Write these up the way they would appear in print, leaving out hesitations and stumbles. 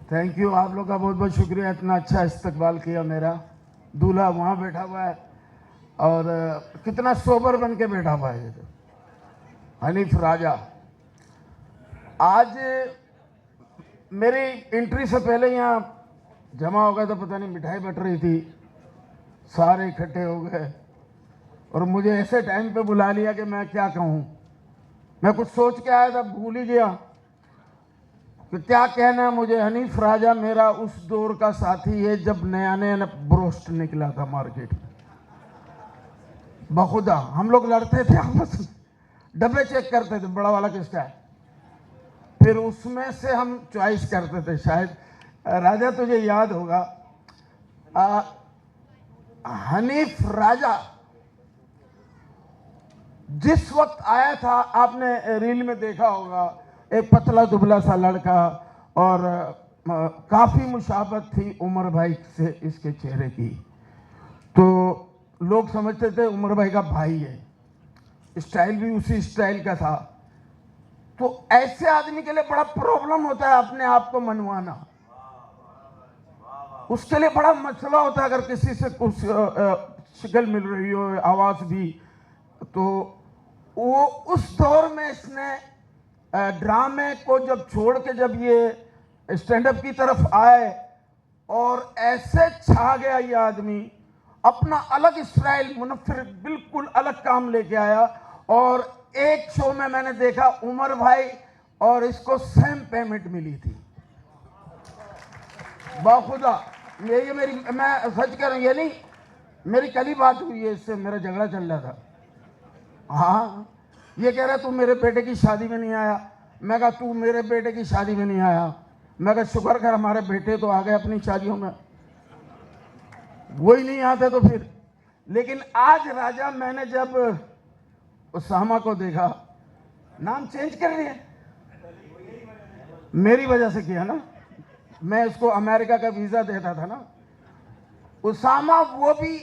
Thank you, आप लोग का बहुत बहुत शुक्रिया, इतना अच्छा इस्तकबाल किया मेरा। दूल्हा वहाँ बैठा हुआ है और कितना सोबर बन के बैठा हुआ है ये तो हनीफ राजा। आज मेरी एंट्री से पहले यहाँ जमा हो गए तो पता नहीं मिठाई बट रही थी, सारे इकट्ठे हो गए और मुझे ऐसे टाइम पे बुला लिया कि मैं क्या कहूँ। मैं कुछ सोच के आया था, भूल ही गया कि क्या कहना है मुझे। हनीफ राजा मेरा उस दौर का साथी है जब नया नया ब्रोस्ट निकला था मार्केट में। बखुदा हम लोग लड़ते थे आपस में, डब्बे चेक करते थे बड़ा वाला किसका है, फिर उसमें से हम चॉइस करते थे। शायद राजा तुझे याद होगा, हनीफ राजा जिस वक्त आया था, आपने रील में देखा होगा, एक पतला दुबला सा लड़का और काफी मुशाबत थी उमर भाई से इसके चेहरे की, तो लोग समझते थे उमर भाई का भाई है, स्टाइल भी उसी स्टाइल का था। तो ऐसे आदमी के लिए बड़ा प्रॉब्लम होता है अपने आप को मनवाना, उसके लिए बड़ा मसला होता है। अगर किसी से कुछ शक्ल मिल रही हो, आवाज भी, तो वो उस दौर में इसने ड्रामे को जब छोड़ के जब ये स्टैंड अप की तरफ आए और ऐसे छा गया ये आदमी, अपना अलग स्टाइल, मुनफिर बिल्कुल अलग काम लेके आया। और एक शो में मैंने देखा उमर भाई और इसको सेम पेमेंट मिली थी। बाखुदा ये मेरी, मैं सच कह रहा हूं, ये नहीं मेरी कल ही बात हुई है इससे, मेरा झगड़ा चल रहा था। हाँ, ये कह रहा तू मेरे बेटे की शादी में नहीं आया। मैं कहा तू मेरे बेटे की शादी में नहीं आया। मैं कहा शुक्र कर हमारे बेटे तो आ गए अपनी शादियों में, वही नहीं आते तो फिर। लेकिन आज राजा, मैंने जब उसामा को देखा, नाम चेंज कर रही है, मेरी वजह से किया ना, मैं इसको अमेरिका का वीजा देता था ना। उसामा वो भी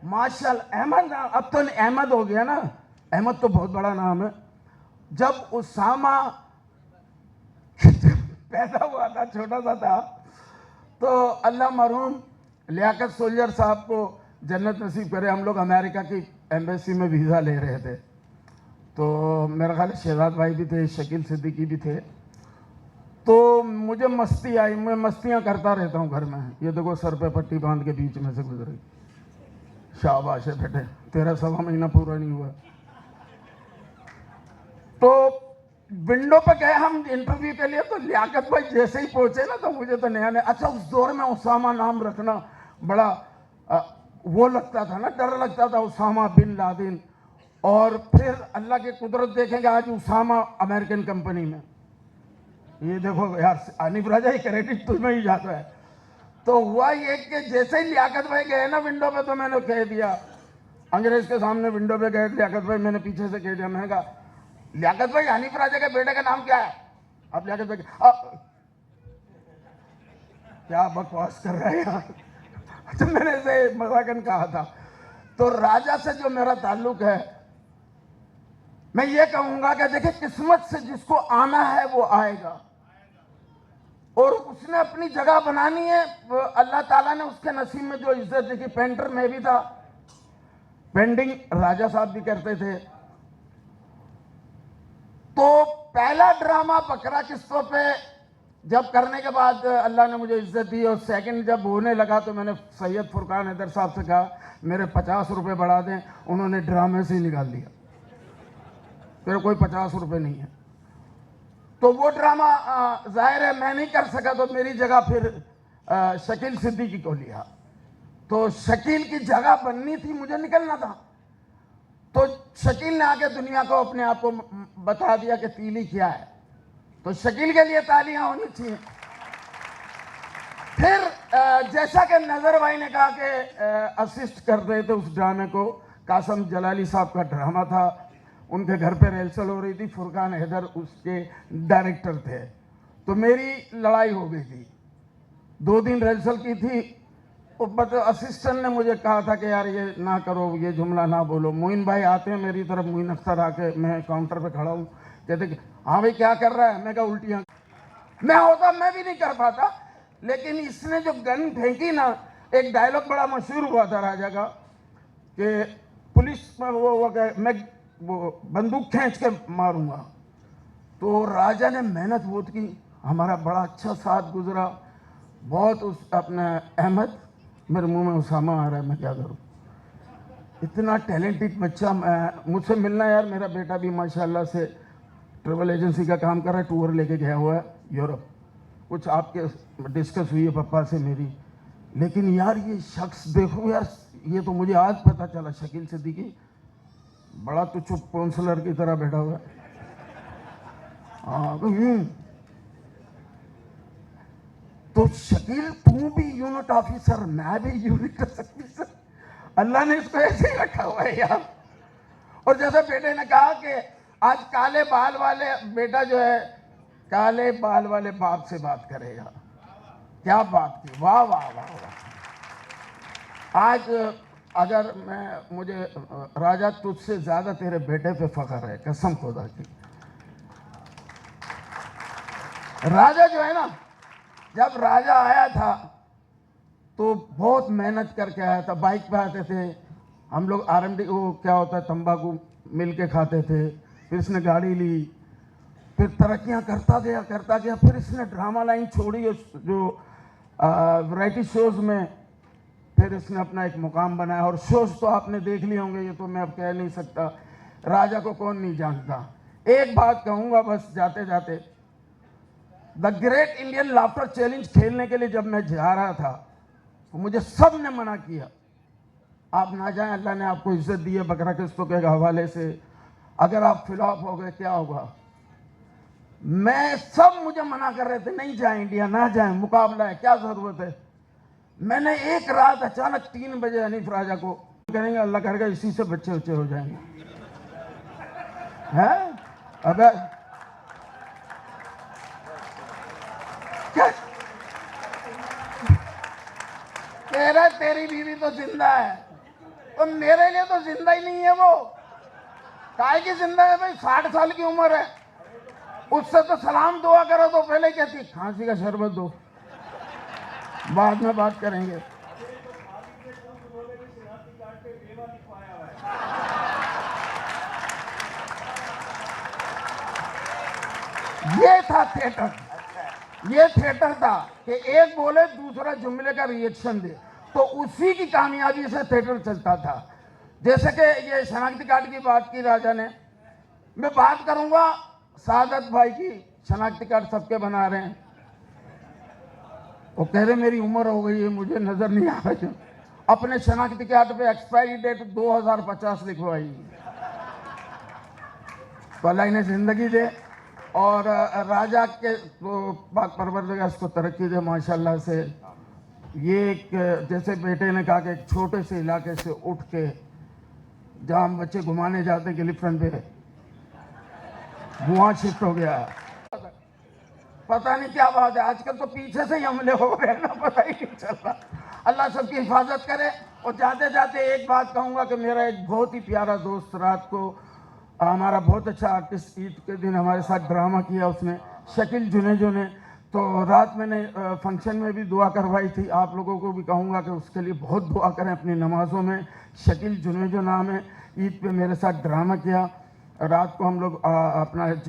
माशाल्लाह, अहमद, अब तो अहमद हो गया ना, अहमद तो बहुत बड़ा नाम है। जब उसामा पैदा हुआ था, छोटा सा था, तो अल्लाह मरहूम लियाकत सोल्जर साहब को जन्नत नसीब करे, हम लोग अमेरिका की एम्बेसी में वीज़ा ले रहे थे, तो मेरा ख्याल शहजाद भाई भी थे, शकील सिद्दीकी भी थे। तो मुझे मस्ती आई, मैं मस्तियाँ करता रहता हूँ घर में। ये देखो सर पे पट्टी बांध के बीच में से गुजरी, शाबाश है बेटे, तेरा 1.25 महीना पूरा नहीं हुआ। तो विंडो पे गए हम इंटरव्यू के लिए, तो लियाकत भाई जैसे ही पहुंचे ना, तो मुझे तो नया नया, अच्छा उस दौर में उसामा नाम रखना बड़ा वो लगता था ना, डर लगता था, उसामा बिन लादेन। और फिर अल्लाह की कुदरत देखेंगे, आज उसामा अमेरिकन कंपनी में। ये देखो यार, हनीफ राजा ही क्रेडिट तुम्हें ही जाता है। तो हुआ ये कि जैसे ही लियाकत भाई गए ना विंडो पे, तो मैंने कह दिया, अंग्रेज के सामने विंडो पे गए लियाकत भाई, मैंने पीछे से कह दिया, मैंने कहा लियाकत भाई हनीफ राजा के बेटे का नाम क्या है? अब लियाकत भाई क्या बकवास कर रहे हैं यार। तो मैंने से मजाकन कहा था। तो राजा से जो मेरा ताल्लुक है, मैं ये कहूंगा कि देखिए, किस्मत से जिसको आना है वो आएगा, और उसने अपनी जगह बनानी है। अल्लाह ताला ने उसके नसीब में जो इज्जत देखी। पेंटर में भी था, पेंटिंग राजा साहब भी करते थे। तो पहला ड्रामा बकरा किस्तों पे जब करने के बाद अल्लाह ने मुझे इज्जत दी, और सेकंड जब होने लगा तो मैंने सैयद फुरकान हैदर साहब से कहा मेरे 50 रुपए बढ़ा दें। उन्होंने ड्रामे से ही निकाल दिया, मेरे कोई 50 रुपए नहीं है। तो वो ड्रामा जाहिर है मैं नहीं कर सका, तो मेरी जगह फिर शकील सिद्दीकी को लिया। तो शकील की जगह बननी थी, मुझे निकलना था। तो शकील ने आके दुनिया को, अपने आप को बता दिया कि तीली क्या है। तो शकील के लिए तालियां होनी चाहिए। फिर जैसा कि नजर भाई ने कहा कि असिस्ट कर रहे थे उस ड्रामे को, कासम जलाली साहब का ड्रामा था, उनके घर पे रिहर्सल हो रही थी, फुरकान हैदर उसके डायरेक्टर थे। तो मेरी लड़ाई हो गई थी, 2 दिन रिहर्सल की थी। बट असिस्टेंट ने मुझे कहा था कि यार ये ना करो, ये जुमला ना बोलो। मोइन भाई आते हैं मेरी तरफ, मोइन अख्तर आके, मैं काउंटर पे खड़ा हूँ, कहते कि हाँ भाई क्या कर रहा है? मैं कहा उल्टियाँ। मैं होता मैं भी नहीं कर पाता, लेकिन इसने जो गन फेंकी ना, एक डायलॉग बड़ा मशहूर हुआ था राजा का कि पुलिस में मैं वो बंदूक खींच के मारूंगा। तो राजा ने मेहनत बहुत की, हमारा बड़ा अच्छा साथ गुजरा बहुत। उस अपने अहमद, मेरे मुंह में उसामा आ रहा है, मैं क्या करूं। इतना टैलेंटेड बच्चा, मुझसे मिलना यार। मेरा बेटा भी माशाल्लाह से ट्रैवल एजेंसी का काम कर रहा है, टूर लेके गया हुआ है यूरोप। कुछ आपके डिस्कस हुई है पापा से मेरी। लेकिन यार ये शख्स देखो यार, ये तो मुझे आज पता चला, शकील सिद्दीकी बड़ा तो चुप काउंसलर की तरह बैठा हुआ है। हाँ तो शकील तू भी यूनिट ऑफिसर, मैं भी यूनिट ऑफिसर। अल्लाह ने इसको ऐसे ही रखा हुआ है यार। और जैसे बेटे ने कहा कि आज काले बाल वाले बेटा जो है काले बाल वाले बाप से बात करेगा। क्या बात की, वाह वाह वाह वाह। आज अगर मुझे राजा, तुझसे ज्यादा तेरे बेटे पे फख्र है, कसम खुदा की। राजा जो है ना, जब राजा आया था तो बहुत मेहनत करके आया था। बाइक पे आते थे हम लोग, आरएमडी वो क्या होता है, तंबाकू मिल के खाते थे। फिर इसने गाड़ी ली, फिर तरक्कियां करता गया। फिर इसने ड्रामा लाइन छोड़ी, जो वैरायटी शोज में। फिर इसने अपना एक मुकाम बनाया। और शोज तो आपने देख लिए होंगे, ये तो मैं अब कह नहीं सकता। राजा को कौन नहीं जानता। एक बात कहूंगा बस जाते जाते, the great Indian laughter challenge खेलने के लिए जब मैं जा रहा था तो मुझे सब ने मना किया, आप ना जाएं, अल्लाह ने आपको इज्जत दी है बकरा किस्तों के हवाले से, अगर आप फ्लॉप हो गए क्या होगा। मैं सब मुझे मना कर रहे थे, नहीं जाए इंडिया, ना जाए, मुकाबला है, क्या जरूरत है। मैंने एक रात अचानक 3 बजे हनीफ राजा को करेंगे, अल्लाह करेगा इसी से बच्चे बच्चे हो जाएंगे। हैं अबे क्या कह रहा है, तेरी बीवी तो जिंदा है, तो मेरे लिए तो जिंदा ही नहीं है वो। काहे की जिंदा है भाई, 60 साल की उम्र है। उससे तो सलाम दुआ करो तो पहले कहती खांसी का शरबत दो, बाद में बात करेंगे। ये था थिएटर, ये थिएटर था कि एक बोले दूसरा जुमले का रिएक्शन दे, तो उसी की कामयाबी से थिएटर चलता था। जैसे कि ये शनाख्ती कार्ड की बात की राजा ने, मैं बात करूंगा सादत भाई की। शनाख्ती कार्ड सबके बना रहे हैं, वो कह रहे मेरी उम्र हो गई है, मुझे नजर नहीं आ रही। अपने शनाख्ती कार्ड पे एक्सपायरी डेट 2050 लिखवाई। तो अल्लाह इन्हें जिंदगी दे और राजा के तो परवरदिगार उसको तरक्की दे माशाल्लाह से। ये एक जैसे बेटे ने कहा कि एक छोटे से इलाके से उठ के जहाँ हम बच्चे घुमाने जाते हैं गिलिफ्रंट पे, वहाँ शिफ्ट हो गया। पता नहीं क्या बात है, आजकल तो पीछे से ही हमले हो रहे हैं ना, पता ही नहीं चल रहा। अल्लाह सबकी हिफाजत करे। और जाते जाते एक बात कहूँगा कि मेरा एक बहुत ही प्यारा दोस्त, रात को हमारा बहुत अच्छा आर्टिस्ट, ईद के दिन हमारे साथ ड्रामा किया उसने, शकील जुनेजो ने। तो रात मैंने फंक्शन में भी दुआ करवाई थी। आप लोगों को भी कहूँगा कि उसके लिए बहुत दुआ करें अपनी नमाज़ों में। शकील जुनेजो नाम है, ईद पे मेरे साथ ड्रामा किया। रात को हम लोग अपना